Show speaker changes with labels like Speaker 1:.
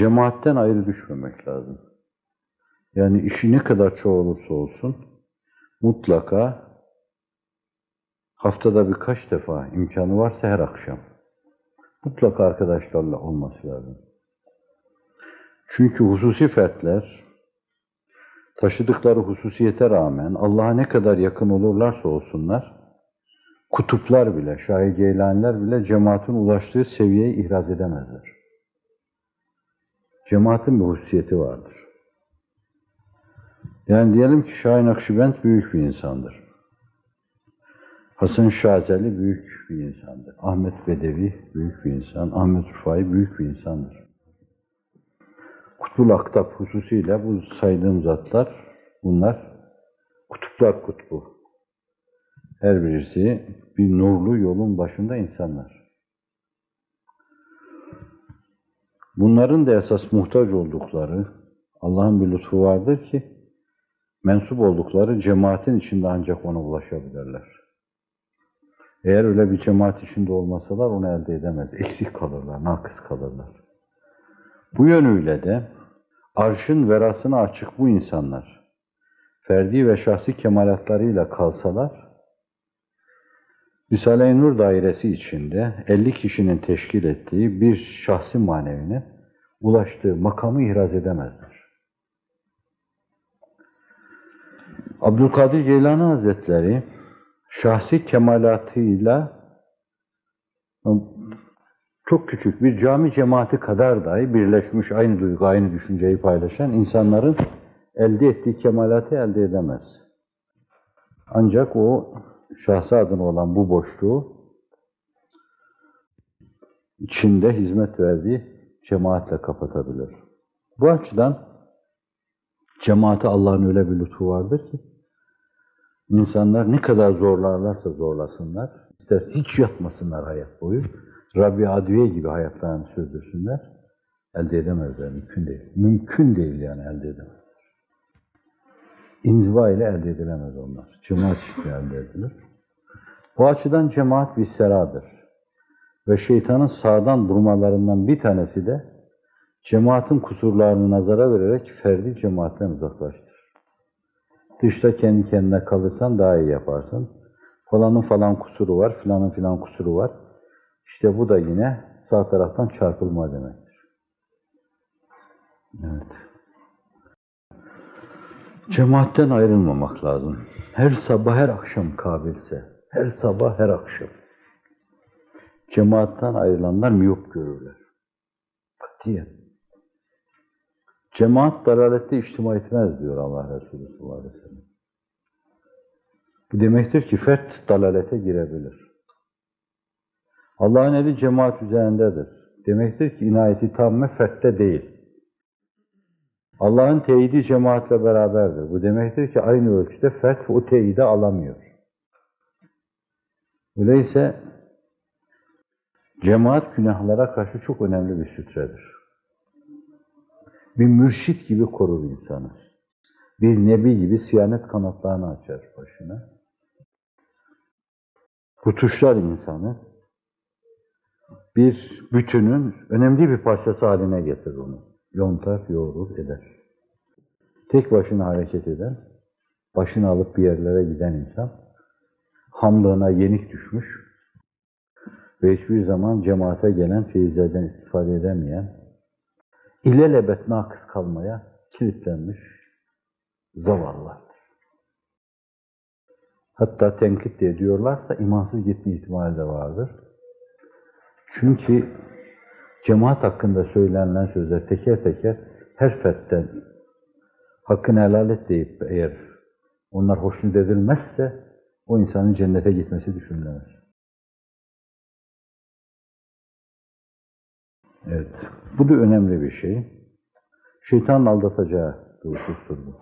Speaker 1: cemaatten ayrı düşmemek lazım. Yani işi ne kadar çoğu olursa olsun mutlaka haftada birkaç defa imkanı varsa her akşam mutlaka arkadaşlarla olması lazım. Çünkü hususi fertler taşıdıkları hususiyete rağmen Allah'a ne kadar yakın olurlarsa olsunlar, kutuplar bile, Şah-ı Geylaniler bile cemaatin ulaştığı seviyeyi ihraz edemezler. Cemaatin bir hususiyeti vardır. Yani diyelim ki Şah-ı Nakşibend büyük bir insandır. Hasan Şazeli büyük bir insandır. Ahmet Bedevi büyük bir insan. Ahmet Rufai büyük bir insandır. Kutbul Aktap hususuyla bu saydığım zatlar, bunlar kutuplar kutbu. Her birisi bir nurlu yolun başında insanlar. Bunların da esas muhtaç oldukları, Allah'ın bir lütfu vardır ki, mensup oldukları cemaatin içinde ancak ona ulaşabilirler. Eğer öyle bir cemaat içinde olmasalar onu elde edemez. Eksik kalırlar, nakıs kalırlar. Bu yönüyle de arşın verasına açık bu insanlar, ferdi ve şahsi kemalatlarıyla kalsalar, Risale-i Nur dairesi içinde 50 kişinin teşkil ettiği bir şahsi manevinin ulaştığı makamı ihraz edemezler. Abdülkadir Geylani Hazretleri şahsi kemalatıyla çok küçük bir cami cemaati kadar dahi birleşmiş, aynı duygu, aynı düşünceyi paylaşan insanların elde ettiği kemalatı elde edemez. Ancak o şahsı adına olan bu boşluğu içinde hizmet verdiği cemaatle kapatabilir. Bu açıdan cemaate Allah'ın öyle bir lütfu vardır ki insanlar ne kadar zorlarlarsa zorlasınlar, ister hiç yatmasınlar hayat boyu, Rabbi Adviye gibi hayatlarını sürdürsünler, elde edemezler, mümkün değil. Mümkün değil yani elde edemezler. İnziva ile elde edilemez onlar. Cemaat içinde elde edilir. Bu açıdan cemaat bir seradır. Ve şeytanın sağdan durmalarından bir tanesi de cemaatin kusurlarını nazara vererek ferdi cemaatten uzaklaştırır. Dışta kendi kendine kalırsan daha iyi yaparsın. Falanın falan kusuru var, filanın filan kusuru var. İşte bu da yine sağ taraftan çarpılma demektir. Evet. Cemaatten ayrılmamak lazım. Her sabah, her akşam kabilse, her sabah, her akşam. Cemaatten ayrılanlar miyop görürler. Katiyen. Cemaat dalalette içtima etmez diyor Allah Resulü sallallahu aleyhi ve sellem. Bu demektir ki fert dalalete girebilir. Allah'ın eli cemaat üzerindedir. Demektir ki inayeti tamme fertte değil. Allah'ın teyidi cemaatle beraberdir. Bu demektir ki aynı ölçüde fert o teyidi alamıyor. Öyleyse cemaat günahlara karşı çok önemli bir sütredir. Bir mürşit gibi korur insanı. Bir nebi gibi siyanet kanatlarını açar başına. Tutuşlar insanı. Bir bütünün önemli bir parçası haline getirir onu. Yontar, yoğurur, eder. Tek başına hareket eden, başını alıp bir yerlere giden insan, hamlığına yenik düşmüş ve hiçbir zaman cemaate gelen feyizlerden istifade edemeyen, ilelebet nakıs kalmaya kilitlenmiş zavallılardır. Hatta tenkit de ediyorlarsa imansız gitme ihtimali de vardır. Çünkü cemaat hakkında söylenilen sözler teker teker her fertten hakkını helal et deyip eğer onlar hoşnut edilmezse o insanın cennete gitmesi düşünülemez. Evet, bu da önemli bir şey. Şeytanın aldatacağı bir husustur bu.